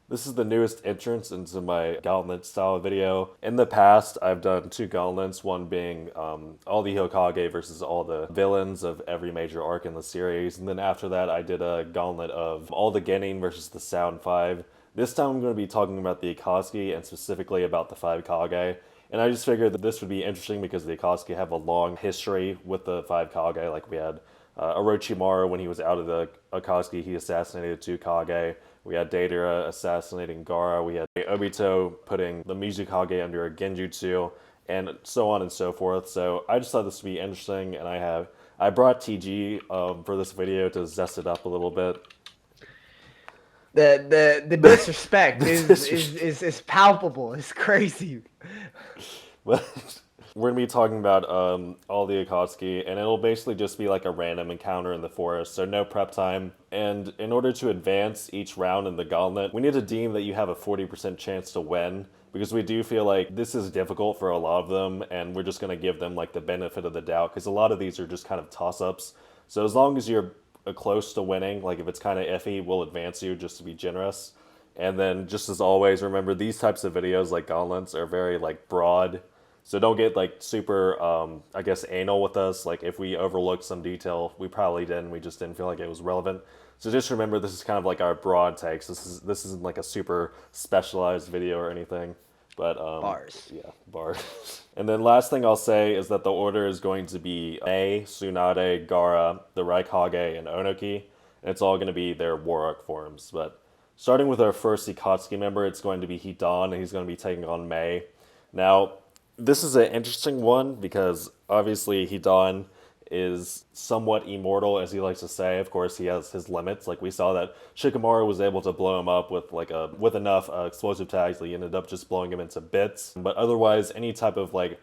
This is the newest entrance into my Gauntlet style video. In the past, I've done two Gauntlets, one being all the Hokage versus all the villains of every major arc in the series. And then after that, I did a Gauntlet of all the Genin versus the Sound 5. This time, I'm going to be talking about the Akatsuki and specifically about the 5 Kage. And I just figured that this would be interesting because the Akatsuki have a long history with the 5 Kage. Like we had Orochimaru, when he was out of the Akatsuki, he assassinated two Kage. We had Deidara assassinating Gaara. We had Obito putting the Mizukage under a Genjutsu, and so on and so forth. So I just thought this would be interesting, and I brought TG for this video to zest it up a little bit. The disrespect is palpable. It's crazy. But we're gonna be talking about all the Akatsuki, and it'll basically just be like a random encounter in the forest, so no prep time. And in order to advance each round in the gauntlet, we need to deem that you have a 40% chance to win, because we do feel like this is difficult for a lot of them, and we're just gonna give them like the benefit of the doubt, because a lot of these are just kind of toss-ups. So as long as you're close to winning, like if it's kind of iffy, we'll advance you just to be generous. And then just as always, remember these types of videos like gauntlets are very like broad, so don't get like super, I guess, anal with us. Like if we overlooked some detail, we probably didn't. We just didn't feel like it was relevant. So just remember, this is kind of like our broad takes. This isn't like a super specialized video or anything. But Bars. yeah, bars. And then last thing I'll say is that the order is going to be Mei, Tsunade, Gaara, the Raikage, and Onoki. And it's all going to be their war arc forms. But starting with our first Ikatsuki member, it's going to be Hidan, and he's going to be taking on Mei. Now, this is an interesting one because obviously Hidan is somewhat immortal, as he likes to say. Of course, he has his limits. Like we saw that Shikamaru was able to blow him up with with enough explosive tags that he ended up just blowing him into bits. But otherwise, any type of like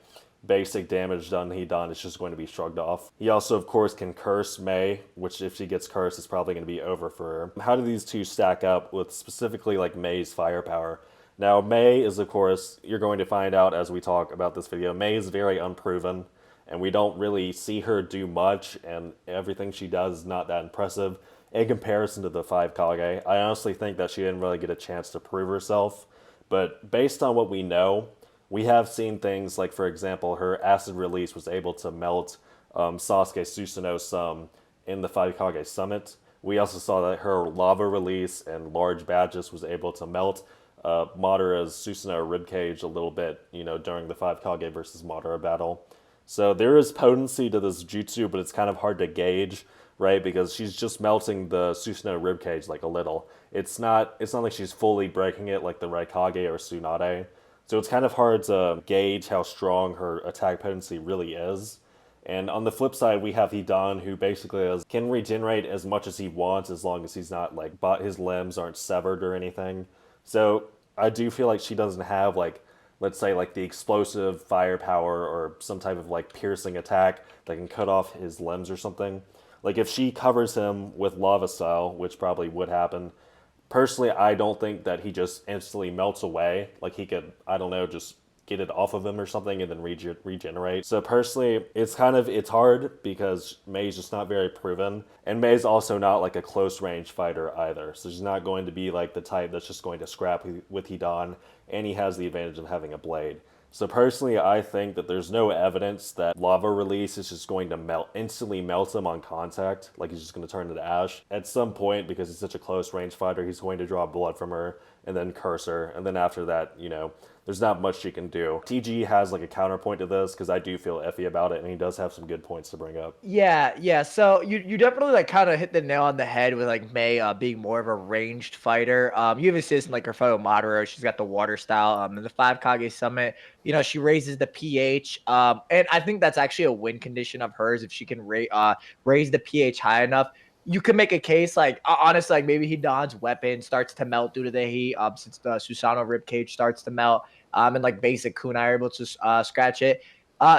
basic damage done to Hidan is just going to be shrugged off. He also, of course, can curse Mei, which if she gets cursed, is probably going to be over for her. How do these two stack up with specifically like Mei's firepower? Now, Mei is, of course, you're going to find out as we talk about this video, Mei is very unproven, and we don't really see her do much, and everything she does is not that impressive in comparison to the 5 Kage. I honestly think that she didn't really get a chance to prove herself, but based on what we know, we have seen things like, for example, her acid release was able to melt Sasuke Susanoo in the 5 Kage Summit. We also saw that her lava release and large badges was able to melt Madara's Susanoo ribcage a little bit, during the 5 Kage versus Madara battle. So there is potency to this jutsu, but it's kind of hard to gauge, right? Because she's just melting the Susanoo ribcage like a little. It's not like she's fully breaking it like the Raikage or Tsunade. So it's kind of hard to gauge how strong her attack potency really is. And on the flip side, we have Hidan, who basically can regenerate as much as he wants as long as he's not like, his limbs aren't severed or anything. So I do feel like she doesn't have like, let's say like the explosive firepower or some type of like piercing attack that can cut off his limbs or something. Like if she covers him with lava style, which probably would happen, personally I don't think that he just instantly melts away. Like he could, I don't know, just get it off of him or something and then regenerate. So personally, it's hard because Mei's just not very proven, and Mei's also not like a close range fighter either. So she's not going to be like the type that's just going to scrap with Hidan, and he has the advantage of having a blade. So personally, I think that there's no evidence that lava release is just going to instantly melt him on contact, like he's just going to turn into ash. At some point, because he's such a close range fighter, he's going to draw blood from her and then curse her, and then after that, there's not much she can do. TG has like a counterpoint to this because I do feel iffy about it, and he does have some good points to bring up. Yeah. So you definitely like kind of hit the nail on the head with like Mei being more of a ranged fighter. You even see this in like her fellow Madara. She's got the water style. In the 5 Kage Summit, she raises the pH. And I think that's actually a win condition of hers if she can raise the pH high enough. You could make a case like honestly, like maybe Hidan's weapon starts to melt due to the heat. Since the Susanoo ribcage starts to melt. And like basic kunai are able to scratch it.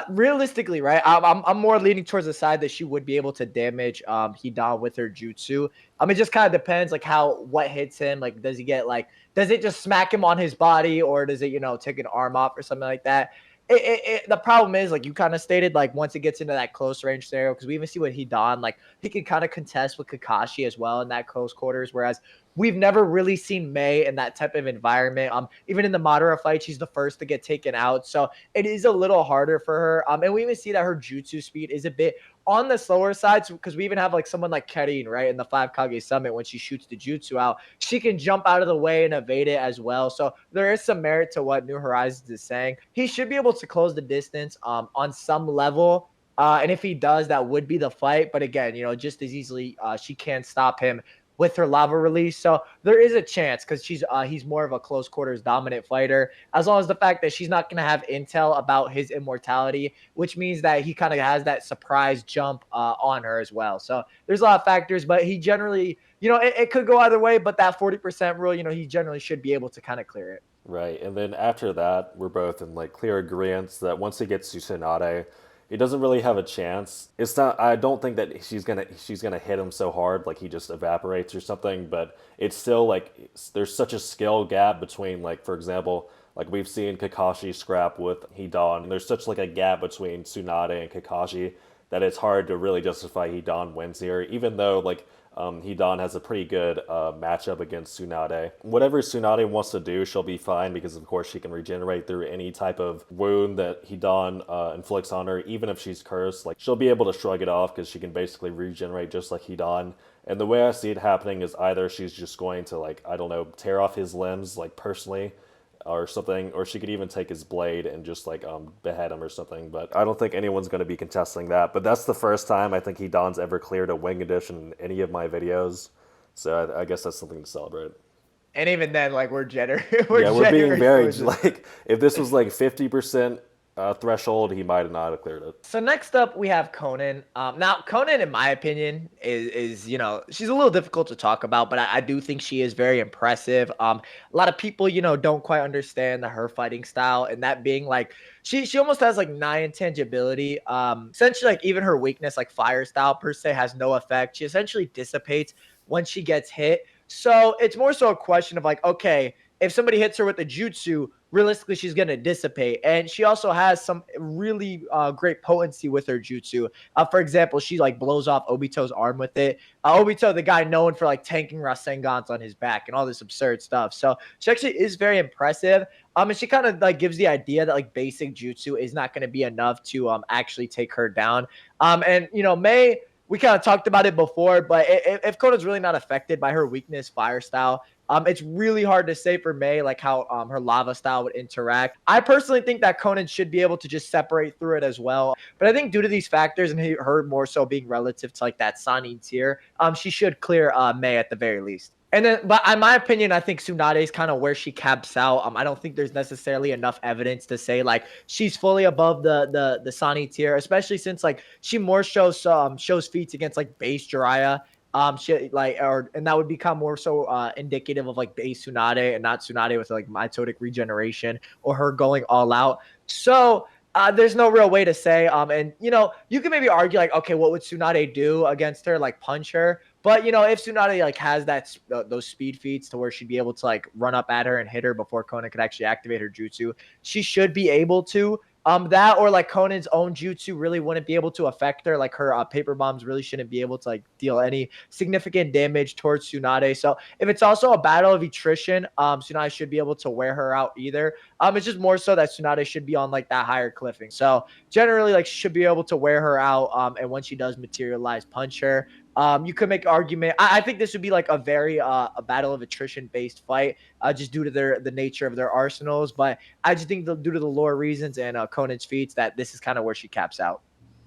Realistically, right? I'm more leaning towards the side that she would be able to damage Hidan with her jutsu. It just kind of depends like what hits him. Like, does it just smack him on his body, or does it take an arm off or something like that? The problem is, like you kind of stated, like once it gets into that close range scenario, because we even see with Hidan, like he can kind of contest with Kakashi as well in that close quarters, whereas we've never really seen May in that type of environment. Even in the Madara fight, she's the first to get taken out, so it is a little harder for her. And we even see that her jutsu speed is a bit on the slower side because we even have like someone like Kerin, right, in the Five Kage Summit. When she shoots the jutsu out, she can jump out of the way and evade it as well. So there is some merit to what New Horizons is saying. He should be able to close the distance on some level. And if he does, that would be the fight. But again, just as easily, she can stop him with her lava release. So there is a chance because he's more of a close quarters dominant fighter, as long as the fact that she's not going to have intel about his immortality, which means that he kind of has that surprise jump on her as well. So there's a lot of factors, but he generally, it could go either way, but that 40% rule, he generally should be able to kind of clear it. Right, and then after that, we're both in like clear agreement that once he gets to Tsunade, he doesn't really have a chance. It's not. I don't think that she's gonna hit him so hard like he just evaporates or something. But it's still like there's such a skill gap between like for example like we've seen Kakashi scrap with Hidan. There's such like a gap between Tsunade and Kakashi that it's hard to really justify Hidan wins here, even though like Hidan has a pretty good matchup against Tsunade. Whatever Tsunade wants to do, she'll be fine because, of course, she can regenerate through any type of wound that Hidan inflicts on her, even if she's cursed. Like she'll be able to shrug it off because she can basically regenerate just like Hidan. And the way I see it happening is either she's just going to like I don't know tear off his limbs like personally, or something, or she could even take his blade and just like behead him or something. But I don't think anyone's going to be contesting that. But that's the first time I think Hidan's ever cleared a wing edition in any of my videos, so I guess that's something to celebrate. And even then, like we're Yeah, we're being generous very towards it. like if this was like 50% threshold, he might not have cleared it. So next up we have Conan. Now Conan, in my opinion, is she's a little difficult to talk about, but I do think she is very impressive. A lot of people don't quite understand her fighting style, and that being like she almost has like nine intangibility. Essentially, like even her weakness, like fire style per se, has no effect. She essentially dissipates when she gets hit. So it's more so a question of like, okay, if somebody hits her with a jutsu, realistically she's going to dissipate. And she also has some really great potency with her jutsu. For example, she like blows off Obito's arm with it. Obito, the guy known for like tanking Rasengans on his back and all this absurd stuff. So she actually is very impressive. And she kind of like gives the idea that like basic jutsu is not going to be enough to actually take her down. And May, we kind of talked about it before, but if Kona's really not affected by her weakness, fire style, it's really hard to say for May, like how her lava style would interact. I personally think that Conan should be able to just separate through it as well. But I think due to these factors and her more so being relative to like that Sanin tier, she should clear May at the very least. And then, but in my opinion, I think Tsunade is kind of where she caps out. I don't think there's necessarily enough evidence to say like she's fully above the Sani tier, especially since like she more shows feats against like base Jiraiya. She like and that would become more so indicative of like base Tsunade and not Tsunade with like mitotic regeneration or her going all out. So there's no real way to say. And you can maybe argue like, okay, what would Tsunade do against her? Like punch her. But if Tsunade like has those speed feats to where she'd be able to like run up at her and hit her before Conan could actually activate her jutsu, she should be able to. That or like Conan's own jutsu really wouldn't be able to affect her. Like her paper bombs really shouldn't be able to like deal any significant damage towards Tsunade. So if it's also a battle of attrition, Tsunade should be able to wear her out either. It's just more so that Tsunade should be on like that higher cliffing. So generally, like she should be able to wear her out. And when she does materialize, punch her. You could make argument. I think this would be like a very a battle of attrition based fight, just due to the nature of their arsenals. But I just think due to the lore reasons and Conan's feats that this is kind of where she caps out.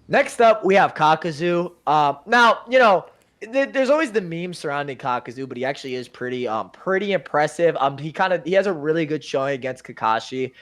Next up, we have Kakazu. Now, there's always the meme surrounding Kakazu, but he actually is pretty impressive. He has a really good showing against Kakashi.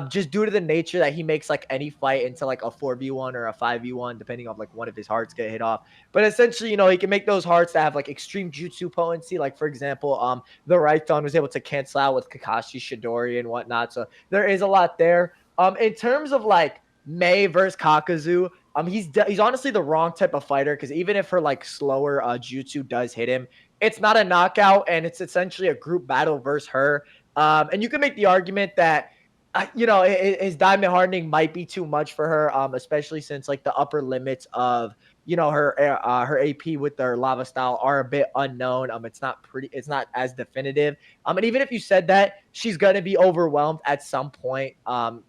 Just due to the nature that he makes like any fight into like a 4v1 or a 5v1, depending on like one of his hearts get hit off. But essentially, he can make those hearts that have like extreme jutsu potency. Like for example, the Raiton was able to cancel out with Kakashi's Shidori and whatnot. So there is a lot there. In terms of like May versus Kakazu, he's honestly the wrong type of fighter because even if her like slower jutsu does hit him, it's not a knockout and it's essentially a group battle versus her. And you can make the argument that his diamond hardening might be too much for her, especially since like the upper limits of her AP with their lava style are a bit unknown. It's not as definitive. And even if you said that, she's gonna be overwhelmed at some point.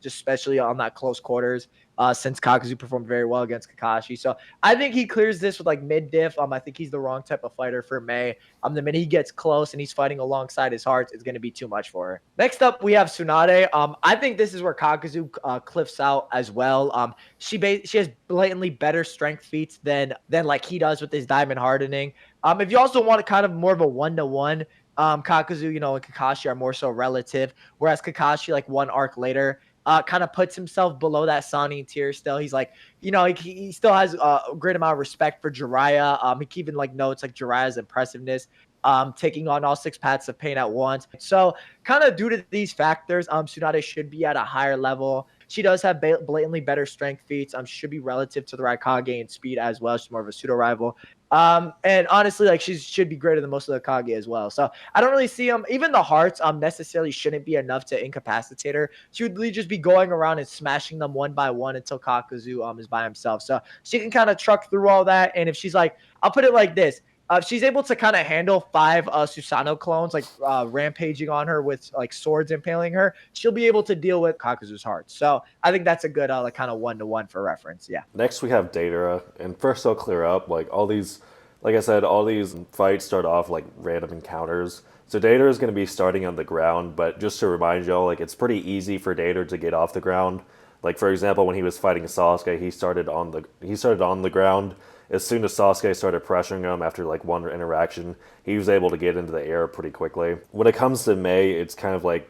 Just especially on that close quarters. Since Kakuzu performed very well against Kakashi, so I think he clears this with like mid diff. I think he's the wrong type of fighter for May. The minute he gets close and he's fighting alongside his hearts, it's going to be too much for her. Next up, we have Tsunade. I think this is where Kakuzu cliffs out as well. She has blatantly better strength feats than like he does with his diamond hardening. If you also want kind of more of a 1-to-1, Kakuzu, and Kakashi are more so relative, whereas Kakashi, like one arc later, kind of puts himself below that Sani tier still. He's like, he still has a great amount of respect for Jiraiya. He even like notes like Jiraiya's impressiveness, taking on all 6 paths of pain at once. So kind of due to these factors, Tsunade should be at a higher level. She does have blatantly better strength feats. Should be relative to the Raikage in speed as well. She's more of a pseudo rival. And honestly, like she should be greater than most of the Kage as well. So I don't really see even the hearts necessarily shouldn't be enough to incapacitate her. She would really just be going around and smashing them one by one until Kakuzu is by himself. So she can kind of truck through all that. And if she's like, I'll put it like this. If she's able to kind of handle 5 Susanoo clones, like rampaging on her with like swords impaling her, she'll be able to deal with Kakuzu's heart. So I think that's a good like kind of 1-to-1 for reference. Yeah. Next we have Datara, and first I'll clear up like all these, like I said, all these fights start off like random encounters. So Datara is going to be starting on the ground, but just to remind y'all, like it's pretty easy for Datara to get off the ground. Like for example, when he was fighting Sasuke, he started on the ground. As soon as Sasuke started pressuring him after like one interaction, he was able to get into the air pretty quickly. When it comes to Mei, it's kind of like,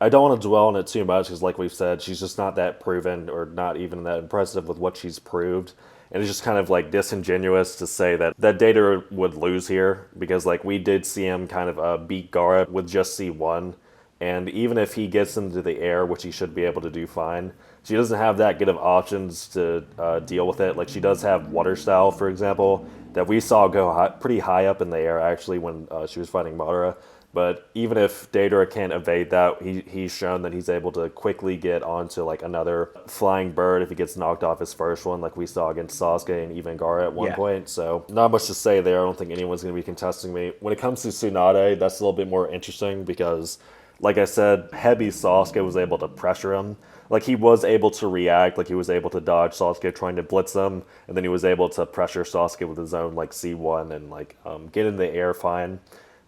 I don't want to dwell on it too much because, like we've said, she's just not that proven or not even that impressive with what she's proved. And it's just kind of like disingenuous to say that Data would lose here because like we did see him kind of beat Gaara with just C1. And even if he gets into the air, which he should be able to do fine, she doesn't have that good of options to deal with it. Like she does have Water Style, for example, that we saw go pretty high up in the air actually when she was fighting Madara. But even if Datara can't evade that, he's shown that he's able to quickly get onto like another flying bird if he gets knocked off his first one, like we saw against Sasuke and even Gaara at one point. So not much to say there. I don't think anyone's going to be contesting me. When it comes to Tsunade, that's a little bit more interesting because, like I said, heavy Sasuke was able to pressure him. Like he was able to react, like he was able to dodge Sasuke trying to blitz him, and then he was able to pressure Sasuke with his own like C1 and like get in the air fine.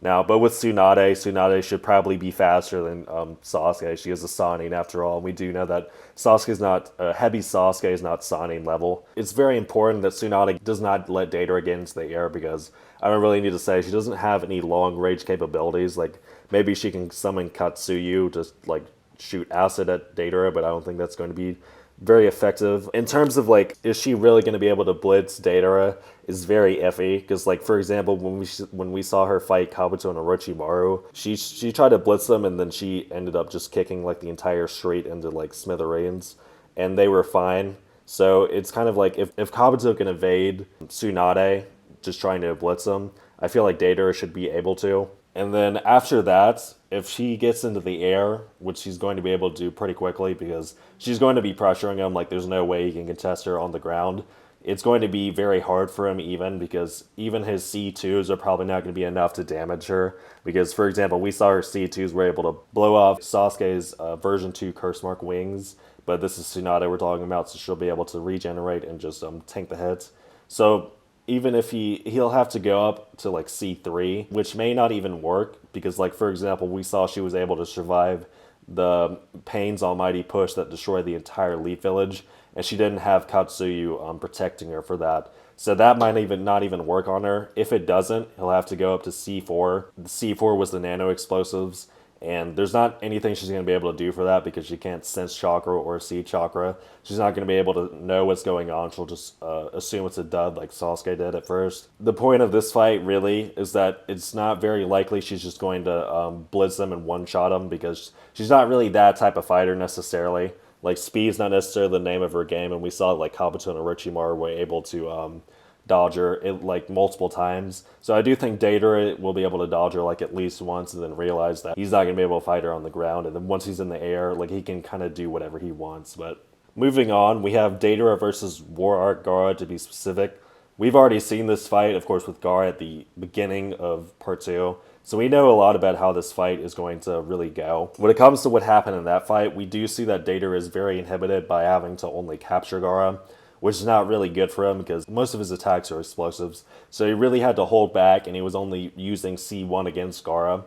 Now, but with Tsunade should probably be faster than Sasuke. She is a Sannin after all. We do know that heavy Sasuke is not Sannin level. It's very important that Tsunade does not let Datara get into the air because I don't really need to say she doesn't have any long range capabilities. Like maybe she can summon Katsuyu to like shoot acid at Datara, but I don't think that's going to be very effective. In terms of like, is she really going to be able to blitz Datara is very iffy. Because like, for example, when we saw her fight Kabuto and Orochimaru, she tried to blitz them and then she ended up just kicking like the entire street into like smithereens. And they were fine. So it's kind of like, if Kabuto can evade Tsunade just trying to blitz them, I feel like Datara should be able to. And then after that, if she gets into the air, which she's going to be able to do pretty quickly because she's going to be pressuring him, like there's no way he can contest her on the ground, it's going to be very hard for him even because even his C2s are probably not going to be enough to damage her. Because, for example, we saw her C2s were able to blow off Sasuke's version 2 curse mark wings, but this is Tsunade we're talking about, so she'll be able to regenerate and just tank the hits. So even if he'll have to go up to like C3, which may not even work because like for example, we saw she was able to survive the Pain's almighty push that destroyed the entire Leaf Village, and she didn't have Katsuyu protecting her for that. So that might not even work on her. If it doesn't, he'll have to go up to C4. The C4 was the nano explosives, and there's not anything she's going to be able to do for that because she can't sense chakra or see chakra. She's not going to be able to know what's going on. She'll just assume it's a dud like Sasuke did at first. The point of this fight really is that it's not very likely she's just going to blitz them and one-shot them because she's not really that type of fighter necessarily. Like, speed's not necessarily the name of her game, and we saw like Kabuto and Orochimaru were able to dodge her like multiple times. So I do think Datara will be able to dodge her like at least once and then realize that he's not going to be able to fight her on the ground. And then once he's in the air, like he can kind of do whatever he wants. But moving on, we have Datara versus War Art Gaara to be specific. we've already seen this fight, of course, with Gar at the beginning of part 2. So we know a lot about how this fight is going to really go. When it comes to what happened in that fight, we do see that Data is very inhibited by having to only capture Gaara, which is not really good for him because most of his attacks are explosives. So he really had to hold back, and he was only using C1 against Gaara.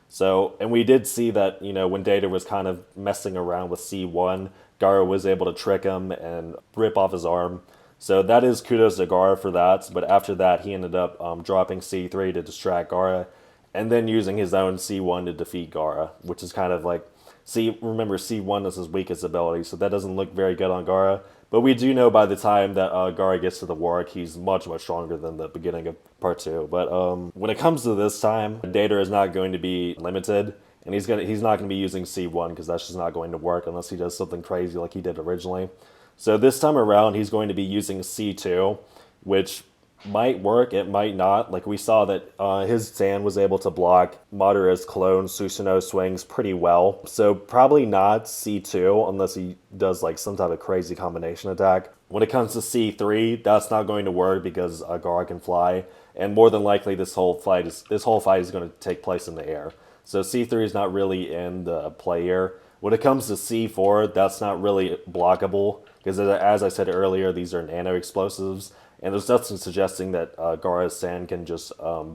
So, and we did see that, when Data was kind of messing around with C1, Gaara was able to trick him and rip off his arm. So that is kudos to Gaara for that. But after that, he ended up dropping C3 to distract Gaara, and then using his own C1 to defeat Gaara, which is kind of like, remember C1 is his weakest ability, so that doesn't look very good on Gaara. But we do know by the time that Gaara gets to the Warwick, he's much, much stronger than the beginning of part 2. But when it comes to this time, Data is not going to be limited, and he's not going to be using C1 because that's just not going to work unless he does something crazy like he did originally. So this time around, he's going to be using C2, which might work, it might not. Like we saw that his Sand was able to block Madara's clone Susanoo swings pretty well. So probably not C2 unless he does like some type of crazy combination attack. When it comes to C3, that's not going to work because Gaara can fly, and more than likely this whole fight is going to take place in the air. So C3 is not really in the play here. When it comes to C4, that's not really blockable because, as I said earlier, these are nano explosives. And there's nothing suggesting that Gaara's Sand can just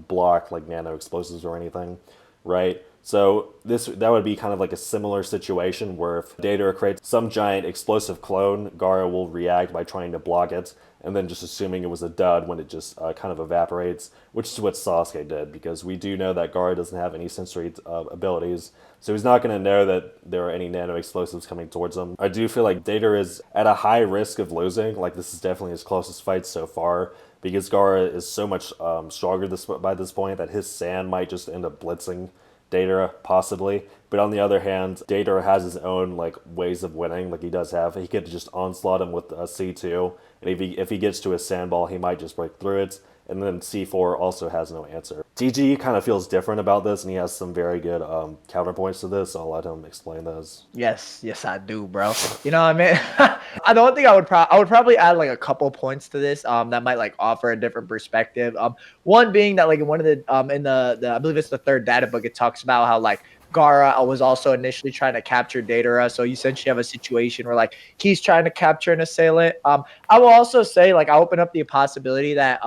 block like nano explosives or anything, right? So that would be kind of like a similar situation where if Data creates some giant explosive clone, Gaara will react by trying to block it, and then just assuming it was a dud when it just kind of evaporates, which is what Sasuke did, because we do know that Gaara doesn't have any sensory abilities, so he's not going to know that there are any nano explosives coming towards him. I do feel like Data is at a high risk of losing. Like, this is definitely his closest fight so far, because Gaara is so much stronger by this point that his Sand might just end up blitzing Data, possibly. But on the other hand, Data has his own like ways of winning. Like he could just onslaught him with a C2, and if he gets to his Sandball, he might just break through it. And then C4 also has no answer. TG kind of feels different about this, and he has some very good counterpoints to this, so I'll let him explain those. Yes, I do, bro. You know what I mean? I don't think I would probably add like a couple points to this that might like offer a different perspective. One being that like in one of the in the I believe it's the third data book, it talks about how like Gaara was also initially trying to capture Datara, so you essentially have a situation where like he's trying to capture an assailant. I will also say like I open up the possibility that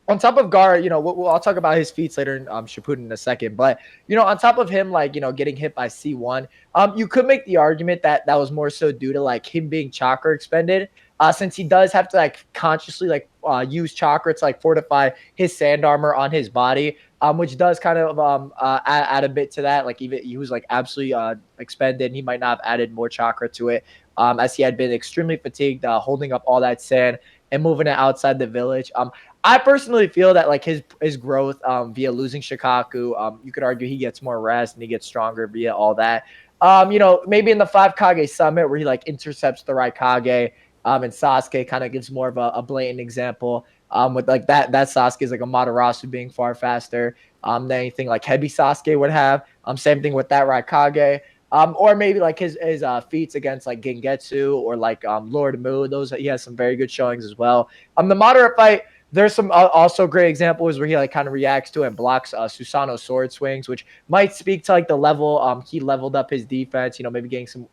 on top of Gaara, I'll talk about his feats later in Shippuden in a second. But, on top of him, like, getting hit by C1, you could make the argument that was more so due to, like, him being chakra expended, since he does have to, like, consciously, like, use chakra to, like, fortify his sand armor on his body, which does kind of add a bit to that. Like, even he was, like, absolutely expended, and he might not have added more chakra to it, as he had been extremely fatigued, holding up all that sand and moving it outside the village. I personally feel that like his growth via losing Shikaku, you could argue he gets more rest and he gets stronger via all that. Maybe in the 5 Kage summit where he like intercepts the Raikage, and Sasuke kind of gives more of a blatant example with like that Sasuke is like a Madarasu being far faster than anything like heavy Sasuke would have. Same thing with that Raikage. Or maybe like his feats against like Gengetsu or like Lord Mu. Those he has some very good showings as well. The Madara fight, there's some also great examples where he like kind of reacts to and blocks Susanoo's sword swings, which might speak to like the level he leveled up his defense. Maybe getting some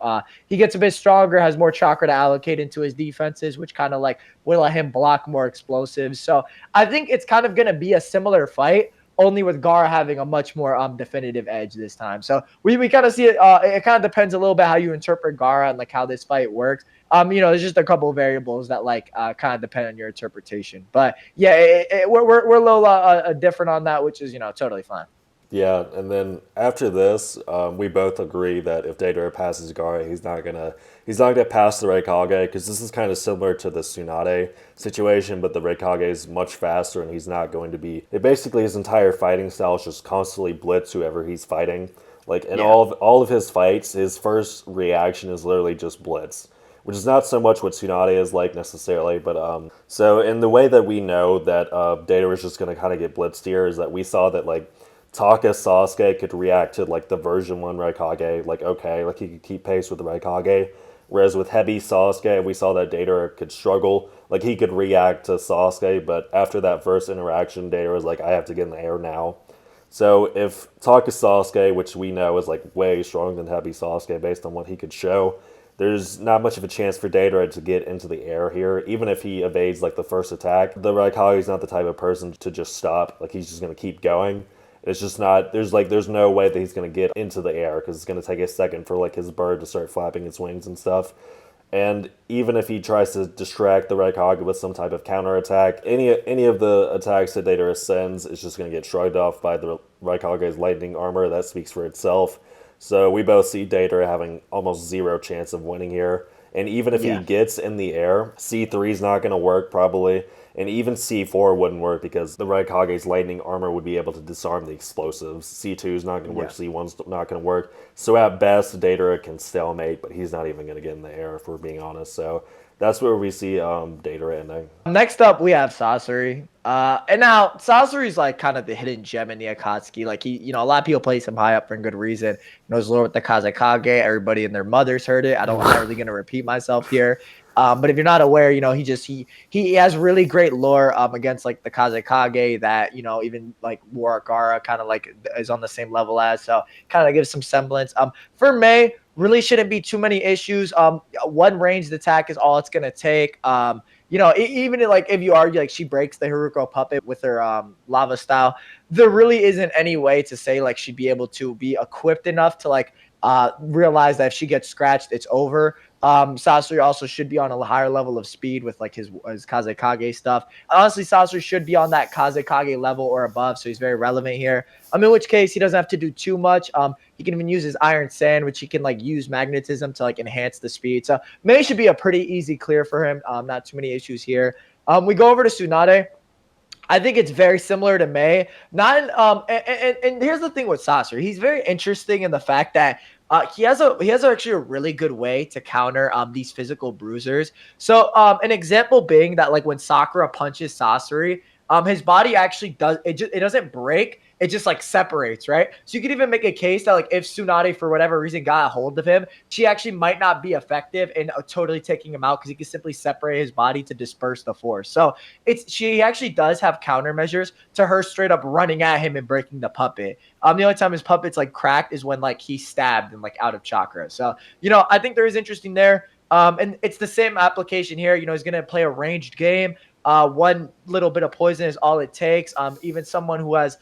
he gets a bit stronger, has more chakra to allocate into his defenses, which kind of like will let him block more explosives. So I think it's kind of gonna be a similar fight, only with Gaara having a much more definitive edge this time. So we kind of see it. It kind of depends a little bit how you interpret Gaara and like how this fight works. There's just a couple of variables that like kind of depend on your interpretation. But yeah, we're a little different on that, which is totally fine. Yeah, and then after this, we both agree that if Data passes Gaara, he's not gonna pass the Raikage, because this is kind of similar to the Tsunade situation, but the Raikage is much faster, and he's not going to be. Basically, his entire fighting style is just constantly blitz whoever he's fighting. Like in all of his fights, his first reaction is literally just blitz, which is not so much what Tsunade is like necessarily, but so in the way that we know that Data is just gonna kind of get blitzed here is that we saw that like Taka Sasuke could react to like the version 1 Raikage, like okay, like he could keep pace with the Raikage. Whereas with heavy Sasuke, we saw that Deidara could struggle. Like he could react to Sasuke, but after that first interaction, Deidara was like, I have to get in the air now. So if Taka Sasuke, which we know is like way stronger than heavy Sasuke based on what he could show, there's not much of a chance for Deidara to get into the air here. Even if he evades like the first attack, the Raikage's not the type of person to just stop. Like he's just gonna keep going. It's just not. There's no way that he's gonna get into the air because it's gonna take a second for like his bird to start flapping its wings and stuff. And even if he tries to distract the Raikage with some type of counterattack, any of the attacks that Deidara sends is just going to get shrugged off by the Raikage's lightning armor. That speaks for itself. So we both see Deidara having almost zero chance of winning here. And even if he Yeah. gets in the air, C3 is not going to work probably. And even C4 wouldn't work because the Raikage's lightning armor would be able to disarm the explosives. C2 is not going to work, Yeah. C1's not going to work. So at best, Deidara can stalemate, but he's not even going to get in the air if we're being honest. So that's where we see Deidara ending. Next up, we have Sasori. And now Sasori's like kind of the hidden gem in the Akatsuki. Like a lot of people place him high up for a good reason. His lore with the Kage. Everybody and their mothers heard it. I'm not really gonna repeat myself here. But if you're not aware, he has really great lore against like the Kage that even like Warakara kind of like is on the same level as. So kind of gives some semblance. For Mei, really shouldn't be too many issues. One ranged attack is all it's gonna take. Even like if you argue like she breaks the Haruko puppet with her lava style, there really isn't any way to say like she'd be able to be equipped enough to like realize that if she gets scratched, it's over. Sasori also should be on a higher level of speed with like his Kazekage stuff. Honestly, Sasori should be on that Kazekage level or above, so he's very relevant here. In which case he doesn't have to do too much. He can even use his Iron Sand, which he can like use magnetism to like enhance the speed. So Mei should be a pretty easy clear for him. Not too many issues here. We go over to Tsunade. I think it's very similar to Mei. Not and here's the thing with Sasori. He's very interesting in the fact that he has actually a really good way to counter these physical bruisers. So an example being that like when Sakura punches Sasori, his body actually it doesn't break. It just like separates, right? So you could even make a case that like if Tsunade for whatever reason got a hold of him, she actually might not be effective in totally taking him out because he can simply separate his body to disperse the force. So she actually does have countermeasures to her straight up running at him and breaking the puppet. The only time his puppet's like cracked is when like he's stabbed and like out of chakra. So I think there is interesting there. And it's the same application here. He's gonna play a ranged game. One little bit of poison is all it takes. Even someone who has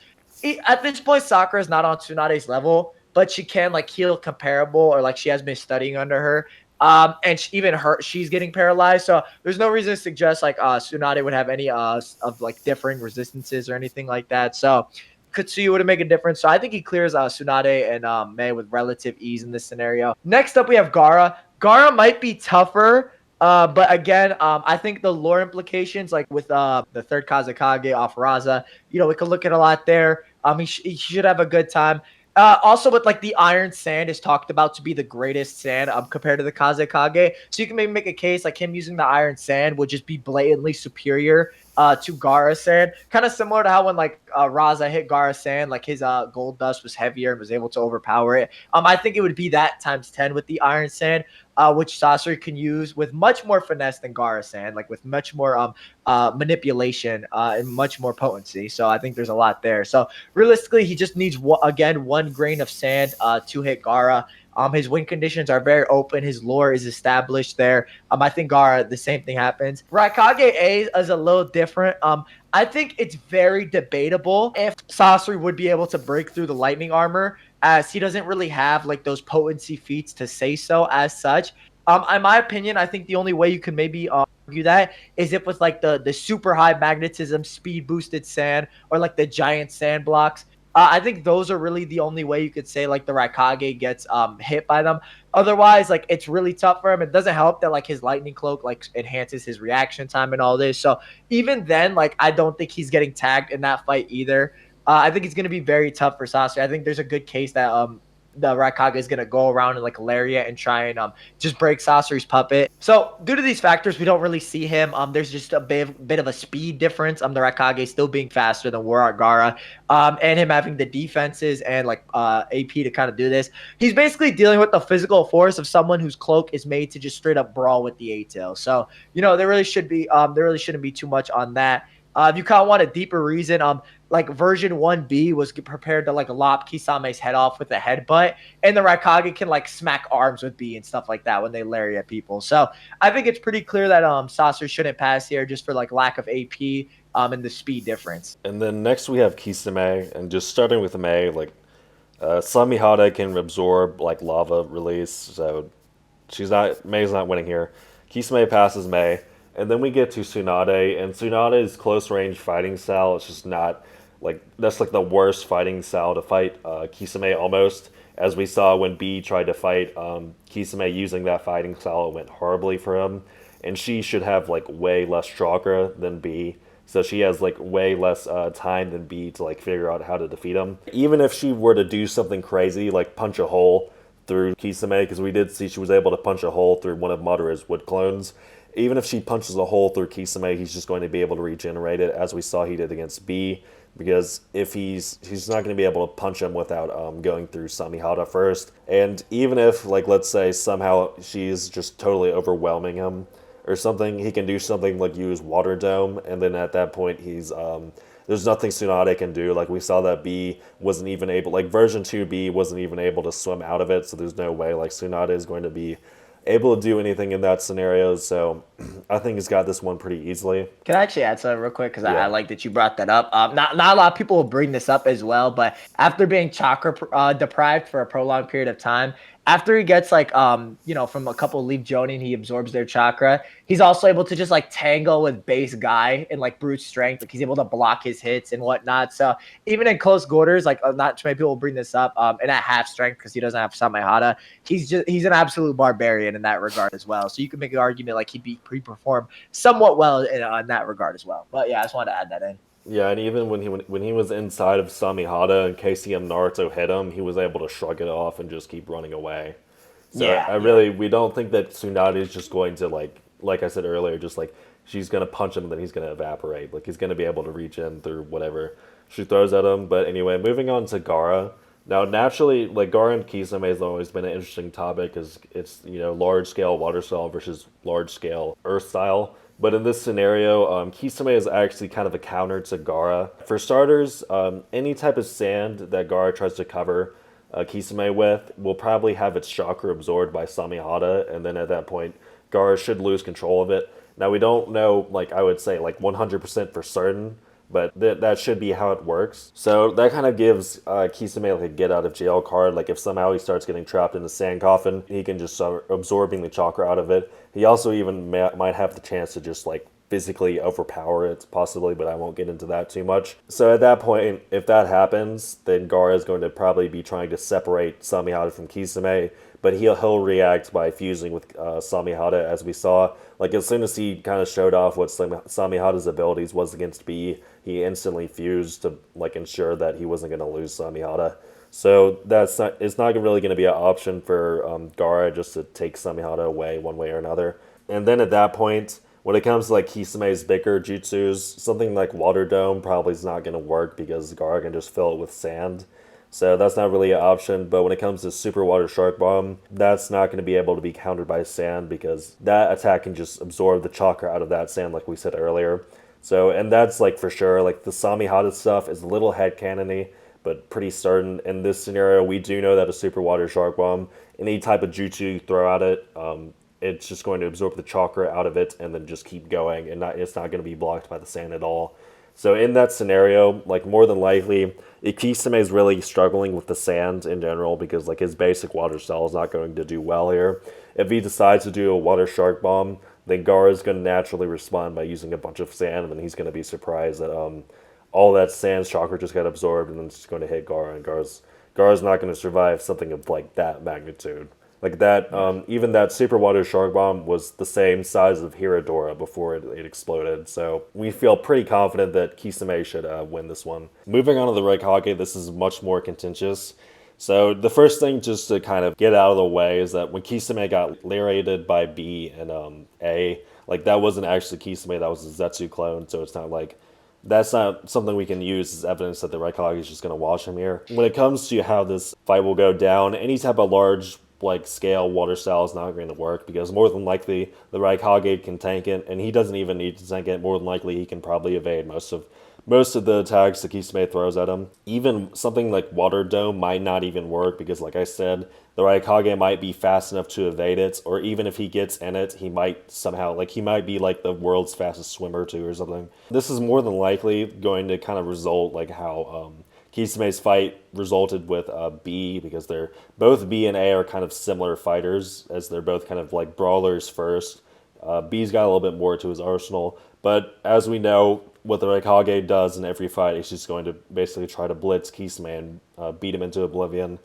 at this point, Sakura is not on Tsunade's level, but she can like heal comparable, or like she has been studying under her. And she's getting paralyzed, so there's no reason to suggest like Tsunade would have any of like differing resistances or anything like that. So Katsuyu would make a difference. So I think he clears Tsunade and Mei with relative ease in this scenario. Next up, we have Gaara. Gaara might be tougher. But again, I think the lore implications, like with the third Kazekage off Raza, we could look at a lot there. He should have a good time. Also, with like the Iron Sand is talked about to be the greatest sand compared to the Kazekage. So you can maybe make a case like him using the Iron Sand would just be blatantly superior to Gaara Sand. Kind of similar to how when like Raza hit Gaara Sand, like his gold dust was heavier and was able to overpower it. I think it would be that times 10 with the Iron Sand. Which Sasori can use with much more finesse than Gaara Sand, like with much more manipulation and much more potency. So I think there's a lot there. So realistically, he just needs one grain of sand to hit Gaara. His win conditions are very open. His lore is established there. I think Gaara, the same thing happens. Raikage A is a little different. I think it's very debatable if Sasori would be able to break through the lightning armor, as he doesn't really have like those potency feats to say so as such. In my opinion, I think the only way you can maybe argue that is if with like the super high magnetism speed boosted sand or like the giant sand blocks. I think those are really the only way you could say like the Raikage gets hit by them. Otherwise, like it's really tough for him. It doesn't help that like his lightning cloak like enhances his reaction time and all this. So even then, like I don't think he's getting tagged in that fight either. I think it's going to be very tough for Sasori. I think there's a good case that the Raikage is gonna go around in like a lariat and try and just break Sasori's puppet. So due to these factors, we don't really see him. There's just a bit of a speed difference. The Raikage still being faster than War Art Gaara, and him having the defenses and like AP to kind of do this. He's basically dealing with the physical force of someone whose cloak is made to just straight up brawl with the A-tail. So there really shouldn't be too much on that. If you kind of want a deeper reason, like version 1B was prepared to like lop Kisame's head off with a headbutt, and the Raikage can like smack arms with B and stuff like that when they lariat people. So I think it's pretty clear that Sasori shouldn't pass here just for like lack of AP and the speed difference. And then next we have Kisame, and just starting with Mei, like Samihada can absorb like lava release, so Mei's not winning here. Kisame passes Mei. And then we get to Tsunade, and Tsunade's close range fighting style is just not like that's like the worst fighting style to fight Kisame almost. As we saw when B tried to fight Kisame using that fighting style, it went horribly for him. And she should have like way less chakra than B, so she has like way less time than B to like figure out how to defeat him. Even if she were to do something crazy like punch a hole through Kisame, because we did see she was able to punch a hole through one of Madara's wood clones. Even if she punches a hole through Kisame, he's just going to be able to regenerate it, as we saw he did against B. Because if he's not going to be able to punch him without going through Samihada first. And even if, like, let's say somehow she's just totally overwhelming him or something, he can do something like use Water Dome, and then at that point he's there's nothing Tsunade can do. Like we saw that B wasn't even able, like version 2B wasn't even able to swim out of it, so there's no way like Tsunade is going to be able to do anything in that scenario, so I think he's got this one pretty easily. Can I actually add something real quick? Because Yeah. I like that you brought that up. Not a lot of people will bring this up as well, but after being chakra deprived for a prolonged period of time, after he gets like from a couple Leaf Jonin, he absorbs their chakra. He's also able to just like tangle with base guy and like brute strength. Like he's able to block his hits and whatnot. So even in close quarters, like not too many people will bring this up. And at half strength because he doesn't have Samehada, he's an absolute barbarian in that regard as well. So you can make an argument like he performed somewhat well in that regard as well. But yeah, I just wanted to add that in. Yeah, and even when he was inside of Samihada, in case Naruto hit him, he was able to shrug it off and just keep running away. So Yeah, we don't think that Tsunade is just going to like I said earlier, just like she's gonna punch him and then he's gonna evaporate. Like he's gonna be able to reach in through whatever she throws at him. But anyway, moving on to Gaara. Now, naturally, like Gaara and Kisame has always been an interesting topic, because it's large scale water style versus large scale earth style. But in this scenario, Kisame is actually kind of a counter to Gaara. For starters, any type of sand that Gaara tries to cover Kisame with will probably have its chakra absorbed by Samihada, and then at that point, Gaara should lose control of it. Now, we don't know, like I would say, like 100% for certain, but that should be how it works. So that kind of gives Kisame like a get out of jail card. Like if somehow he starts getting trapped in the sand coffin, he can just start absorbing the chakra out of it. He also even might have the chance to just like physically overpower it, possibly, but I won't get into that too much. So at that point, if that happens, then Gaara is going to probably be trying to separate Samihada from Kisame, but he'll react by fusing with Samihada, as we saw. Like as soon as he kind of showed off what Samihada's abilities was against B, he instantly fused to like ensure that he wasn't going to lose Samihada. So it's not really going to be an option for Gaara just to take Samihada away one way or another. And then at that point, when it comes to like Kisame's bigger jutsus, something like Water Dome probably is not going to work because Gaara can just fill it with sand. So that's not really an option. But when it comes to Super Water Shark Bomb, that's not going to be able to be countered by sand, because that attack can just absorb the chakra out of that sand, like we said earlier. So, and that's like for sure, like the Samihada stuff is a little headcanon-y, but pretty certain. In this scenario, we do know that a Super Water Shark Bomb, any type of jutsu you throw at it, it's just going to absorb the chakra out of it and then just keep going, and it's not going to be blocked by the sand at all. So in that scenario, like more than likely, Ikisame is really struggling with the sand in general, because like his basic water style is not going to do well here. If he decides to do a Water Shark Bomb, then Gaara is going to naturally respond by using a bunch of sand, and then he's going to be surprised that all that sand chakra just got absorbed, and then it's just going to hit Gaara, and Gaara's not going to survive something of like that magnitude. Like that, even that Super Water Shark Bomb was the same size of Hiradora before it exploded. So we feel pretty confident that Kisame should win this one. Moving on to the Raikage, this is much more contentious. So the first thing just to kind of get out of the way is that when Kisame got lyrated by B and A, like that wasn't actually Kisame, that was a Zetsu clone, so it's not like that's not something we can use as evidence that the Raikage is just going to wash him here. When it comes to how this fight will go down, any type of large like scale water style is not going to work because more than likely the Raikage can tank it, and he doesn't even need to tank it. More than likely he can probably evade most of the attacks that Kisame throws at him. Even something like Water Dome might not even work because, like I said, the Raikage might be fast enough to evade it, or even if he gets in it, he might somehow, like, he might be like the world's fastest swimmer too or something. This is more than likely going to kind of result like how Kisame's fight resulted with B because they're both B and A are kind of similar fighters as they're both kind of like brawlers first. B's got a little bit more to his arsenal, but as we know, what the Raikage does in every fight is just going to basically try to blitz Kisame and beat him into oblivion.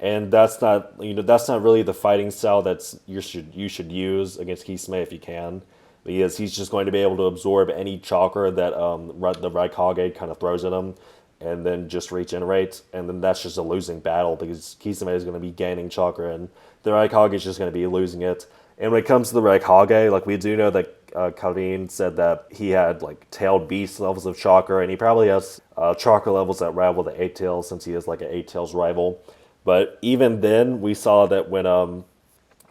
And that's not really the fighting style that's you should use against Kisame if you can, because he's just going to be able to absorb any chakra that the Raikage kind of throws at him, and then just regenerate, and then that's just a losing battle because Kisame is going to be gaining chakra and the Raikage is just going to be losing it. And when it comes to the Raikage, like we do know that Karin said that he had like tailed beast levels of chakra, and he probably has chakra levels that rival the Eight Tails since he is like an Eight Tails rival. But even then, we saw that when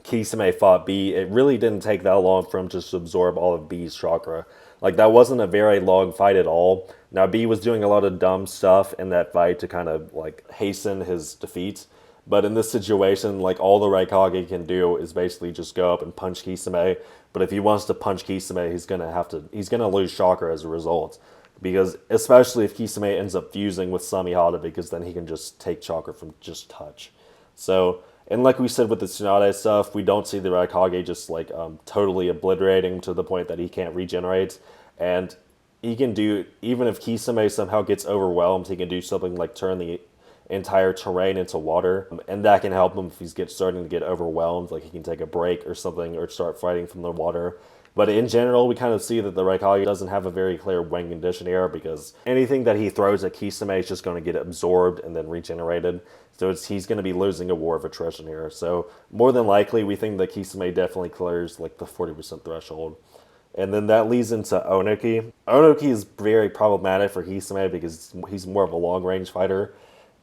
Kisame fought B, it really didn't take that long for him to just absorb all of B's chakra. Like that wasn't a very long fight at all. Now B was doing a lot of dumb stuff in that fight to kind of like hasten his defeat. But in this situation, like all the Raikage can do is basically just go up and punch Kisame. But if he wants to punch Kisame, he's gonna lose chakra as a result. Because especially if Kisame ends up fusing with Samihada, because then he can just take chakra from just touch. So, and like we said with the Tsunade stuff, we don't see the Raikage just like totally obliterating to the point that he can't regenerate. And he can do, even if Kisame somehow gets overwhelmed, he can do something like turn the entire terrain into water, and that can help him if he's starting to get overwhelmed. Like he can take a break or something, or start fighting from the water. But in general, we kind of see that the Raikage doesn't have a very clear win condition here because anything that he throws at Kisame is just going to get absorbed and then regenerated. So he's going to be losing a war of attrition here. So more than likely, we think that Kisame definitely clears like the 40% threshold. And then that leads into Onoki. Onoki is very problematic for Kisame because he's more of a long-range fighter.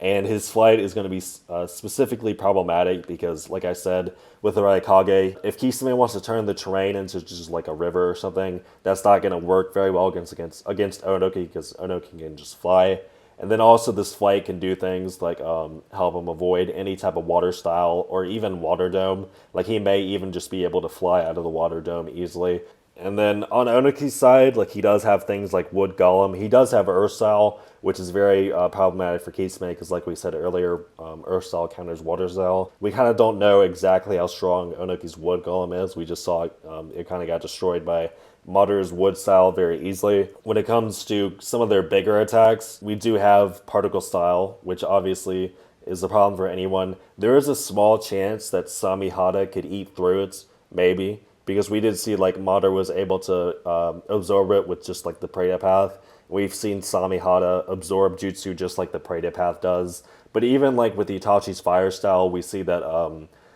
And his flight is going to be specifically problematic because, like I said, with the Raikage, if Kisame wants to turn the terrain into just like a river or something, that's not going to work very well against Onoki because Onoki can just fly. And then also this flight can do things like help him avoid any type of water style or even water dome. Like he may even just be able to fly out of the water dome easily. And then on Onoki's side, like he does have things like Wood Golem. He does have Earth Style, which is very problematic for Kisame because, like we said earlier, Earth Style counters Water Style. We kind of don't know exactly how strong Onoki's Wood Golem is. We just saw it kind of got destroyed by Madara's Wood Style very easily. When it comes to some of their bigger attacks, we do have Particle Style, which obviously is a problem for anyone. There is a small chance that Samihada could eat through it, maybe. Because we did see like Madara was able to absorb it with just like the Preta Path. We've seen Samihada absorb Jutsu just like the Preta Path does. But even like with Itachi's Fire Style, we see that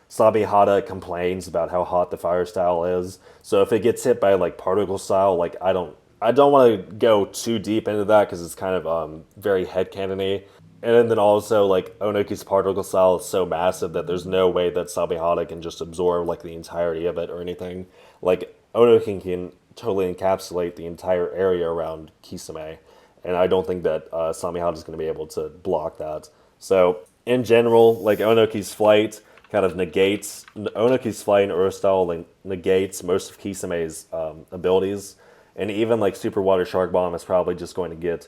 Samihada complains about how hot the Fire Style is. So if it gets hit by like Particle Style, like I don't want to go too deep into that because it's kind of very headcanon-y. And then also, like, Onoki's particle style is so massive that there's no way that Samihada can just absorb, like, the entirety of it or anything. Like, Onoki can totally encapsulate the entire area around Kisame. And I don't think that Samihada is going to be able to block that. So, in general, like, Onoki's flight and Earth Style like, negates most of Kisame's abilities. And even, like, Super Water Shark Bomb is probably just going to get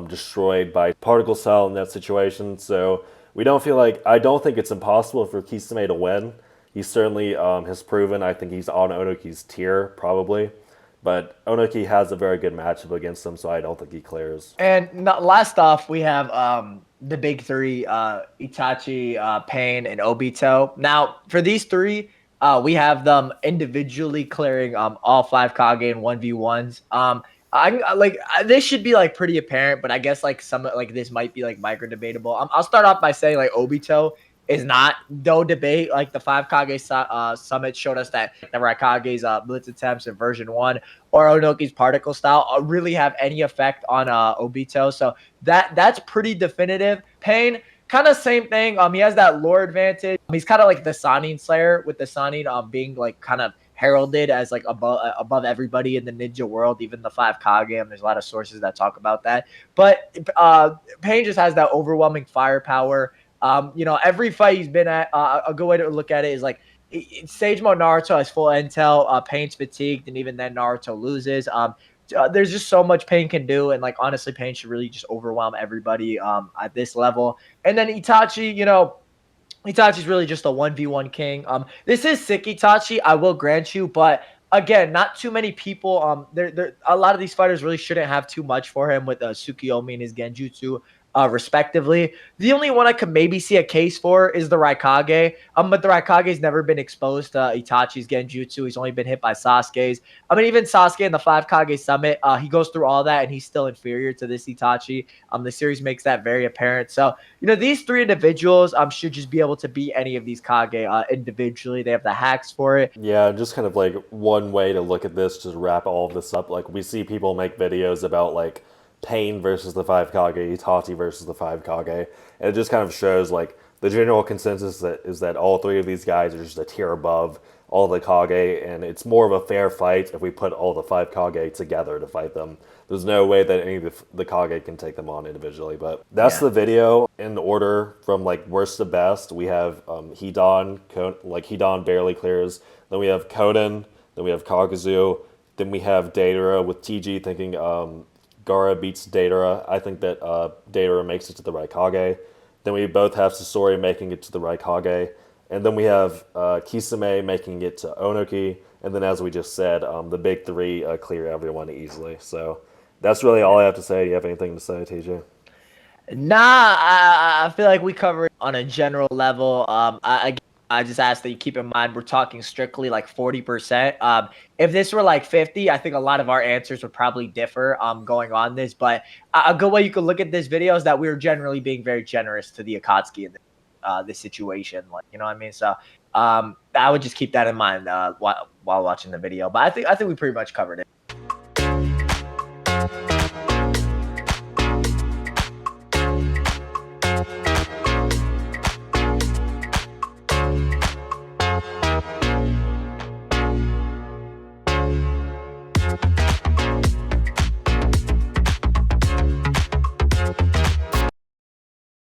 destroyed by particle style in that situation. So I don't think it's impossible for Kisame to win. He certainly has proven. I think he's on Onoki's tier probably, but Onoki has a very good matchup against him, so I don't think he clears. And last off, we have the big three: Itachi, Pain, and Obito. Now, for these three, we have them individually clearing all 5 Kage in 1v1s. This should be like pretty apparent, but I guess like some like this might be like micro debatable. I'll start off by saying like Obito is not no debate. Like the five Kage summit showed us that the Raikage's blitz attempts in version 1 or Onoki's particle style really have any effect on Obito. So that's pretty definitive. Pain, kind of same thing. He has that lore advantage. He's kind of like the Sannin Slayer, with the Sannin being like kind of heralded as like above everybody in the ninja world, even the five Kage. And there's a lot of sources that talk about that. But Pain just has that overwhelming firepower. Every fight he's been at, a good way to look at it is like Sage Mode Naruto has full intel. Pain's fatigued, and even then Naruto loses. There's just so much Pain can do, and like honestly, Pain should really just overwhelm everybody at this level. And then Itachi, Itachi's really just a 1v1 king. This is sick Itachi, I will grant you, but again, not too many people. A lot of these fighters really shouldn't have too much for him with Tsukiyomi and his Genjutsu, respectively. The only one I could maybe see a case for is the Raikage. But the Raikage's never been exposed to Itachi's Genjutsu. He's only been hit by Sasuke's. I mean, even Sasuke in the Five Kage Summit, he goes through all that, and he's still inferior to this Itachi. The series makes that very apparent. So, these three individuals should just be able to beat any of these Kage individually. They have the hacks for it. Yeah, just kind of like one way to look at this to wrap all of this up. Like we see people make videos about like Pain versus the five Kage, Itachi versus the five Kage, and it just kind of shows like the general consensus is that all three of these guys are just a tier above all the Kage, and it's more of a fair fight if we put all the five Kage together to fight them. There's no way that any of the Kage can take them on individually, but that's the video in order from like worst to best. We have Hidan, Hidan barely clears. Then we have Koden. Then we have Kakuzu. Then we have Deidara with TG thinking Gaara beats Deidara. I think that Deidara makes it to the Raikage. Then we both have Sasori making it to the Raikage. And then we have Kisame making it to Onoki. And then, as we just said, the big three clear everyone easily. So that's really all I have to say. Do you have anything to say, TJ? Nah, I feel like we covered on a general level. I just ask that you keep in mind we're talking strictly like 40%. If this were like 50, I think a lot of our answers would probably differ going on this. But a good way you could look at this video is that we're generally being very generous to the Akatsuki in this situation. Like, you know what I mean? So I would just keep that in mind while watching the video. But I think we pretty much covered it.